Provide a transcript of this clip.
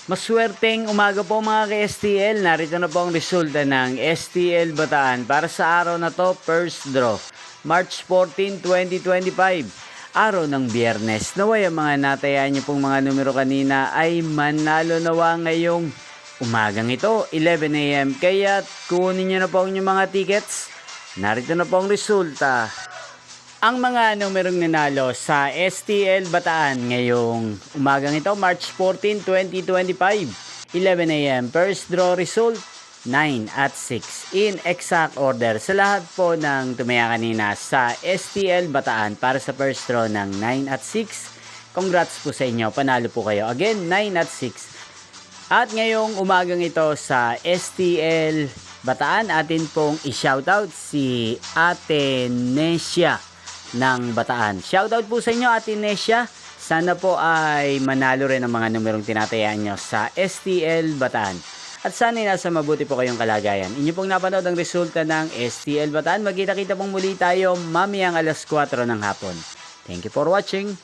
Maswerteng umaga po mga ka-STL. Narito na po ang resulta ng STL Bataan para sa araw na to, first draw. March 14, 2025. Araw ng Biyernes. Naway ang mga natayaan niyo pong mga numero kanina ay manalo nawa ngayong umagang ito, 11 AM. Kaya kunin niyo na po ang inyong mga tickets. Narito na po ang resulta. Ang mga numerong nanalo sa STL Bataan ngayong umagang ito, March 14, 2025, 11 AM. First draw result, 9 at 6. In exact order sa lahat po ng tumaya kanina sa STL Bataan para sa first draw ng 9 at 6. Congrats po sa inyo, panalo po kayo. Again, 9 at 6. At ngayong umagang ito sa STL Bataan, atin pong i-shoutout si Ate Nesia ng Bataan. Shoutout po sa inyo, Ate Nesia. Sana po ay manalo rin ang mga numerong tinatayaan nyo sa STL Bataan. At sana nasa mabuti po kayong kalagayan. Inyo pong napanood ang resulta ng STL Bataan. Magkita-kita pong muli tayo mamayang alas 4 ng hapon. Thank you for watching.